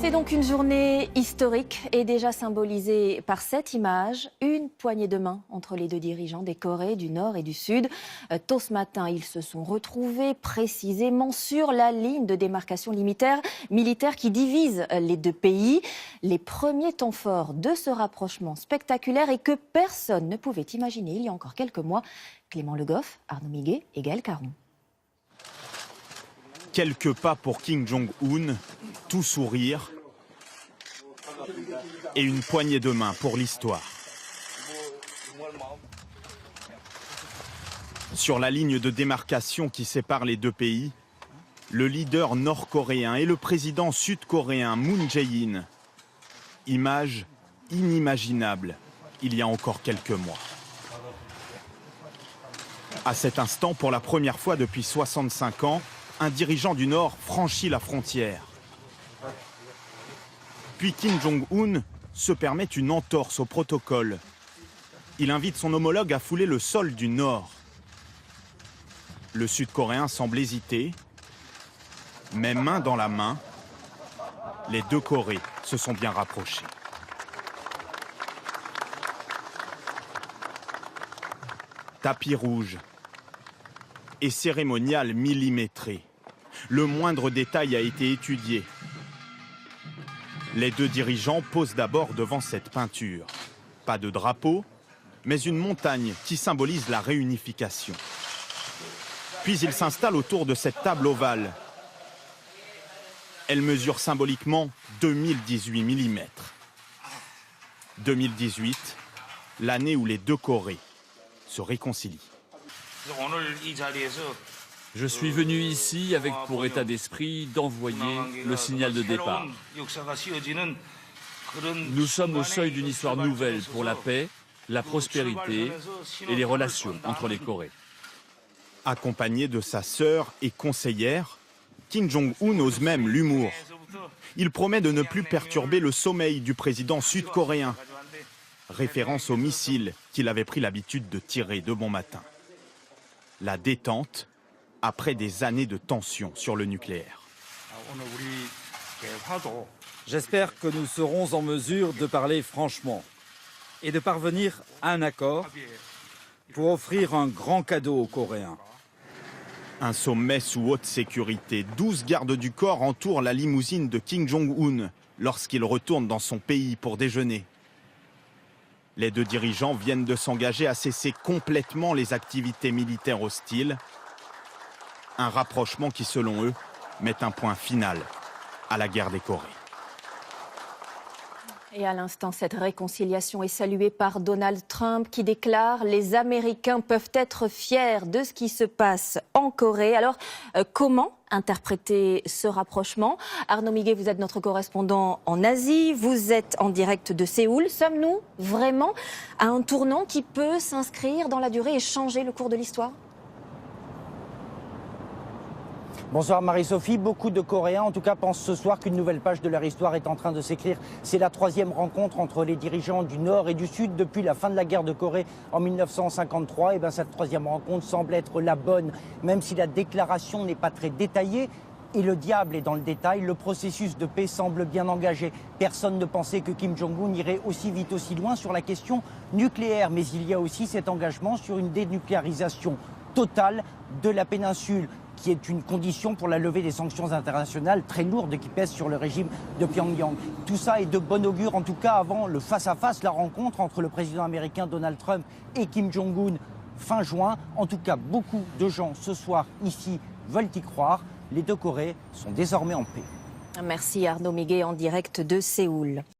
C'est donc une journée historique et déjà symbolisée par cette image, une poignée de main entre les deux dirigeants des Corées du Nord et du Sud. Tôt ce matin, ils se sont retrouvés précisément sur la ligne de démarcation militaire qui divise les deux pays. Les premiers temps forts de ce rapprochement spectaculaire et que personne ne pouvait imaginer il y a encore quelques mois. Clément Le Goff, Arnaud Miguet et Gaël Caron. Quelques pas pour Kim Jong-un, tout sourire et une poignée de main pour l'histoire. Sur la ligne de démarcation qui sépare les deux pays, le leader nord-coréen et le président sud-coréen Moon Jae-in. Image inimaginable il y a encore quelques mois. À cet instant, pour la première fois depuis 65 ans, un dirigeant du Nord franchit la frontière. Puis Kim Jong-un se permet une entorse au protocole. Il invite son homologue à fouler le sol du Nord. Le Sud-Coréen semble hésiter, mais main dans la main, les deux Corées se sont bien rapprochées. Tapis rouge et cérémonial millimétré. Le moindre détail a été étudié. Les deux dirigeants posent d'abord devant cette peinture. Pas de drapeau, mais une montagne qui symbolise la réunification. Puis ils s'installent autour de cette table ovale. Elle mesure symboliquement 2018 mm. 2018, l'année où les deux Corées se réconcilient. Je suis venu ici avec pour état d'esprit d'envoyer le signal de départ. Nous sommes au seuil d'une histoire nouvelle pour la paix, la prospérité et les relations entre les Corées. Accompagné de sa sœur et conseillère, Kim Jong-un ose même l'humour. Il promet de ne plus perturber le sommeil du président sud-coréen. Référence aux missiles qu'il avait pris l'habitude de tirer de bon matin. La détente après des années de tension sur le nucléaire. J'espère que nous serons en mesure de parler franchement et de parvenir à un accord pour offrir un grand cadeau aux Coréens. Un sommet sous haute sécurité. 12 gardes du corps entourent la limousine de Kim Jong-un lorsqu'il retourne dans son pays pour déjeuner. Les deux dirigeants viennent de s'engager à cesser complètement les activités militaires hostiles. Un rapprochement qui, selon eux, met un point final à la guerre des Corées. Et à l'instant, cette réconciliation est saluée par Donald Trump qui déclare « Les Américains peuvent être fiers de ce qui se passe en Corée ». Alors, comment interpréter ce rapprochement? Arnaud Miguet, vous êtes notre correspondant en Asie, vous êtes en direct de Séoul. Sommes-nous vraiment à un tournant qui peut s'inscrire dans la durée et changer le cours de l'histoire? Bonsoir Marie-Sophie. Beaucoup de Coréens, en tout cas, pensent ce soir qu'une nouvelle page de leur histoire est en train de s'écrire. C'est la troisième rencontre entre les dirigeants du Nord et du Sud depuis la fin de la guerre de Corée en 1953. Et bien, cette troisième rencontre semble être la bonne, même si la déclaration n'est pas très détaillée. Et le diable est dans le détail, le processus de paix semble bien engagé. Personne ne pensait que Kim Jong-un irait aussi vite, aussi loin sur la question nucléaire. Mais il y a aussi cet engagement sur une dénucléarisation totale de la péninsule, qui est une condition pour la levée des sanctions internationales très lourdes qui pèsent sur le régime de Pyongyang. Tout ça est de bon augure, en tout cas avant le face-à-face, la rencontre entre le président américain Donald Trump et Kim Jong-un fin juin. En tout cas, beaucoup de gens ce soir ici veulent y croire. Les deux Corées sont désormais en paix. Merci Arnaud Miguet en direct de Séoul.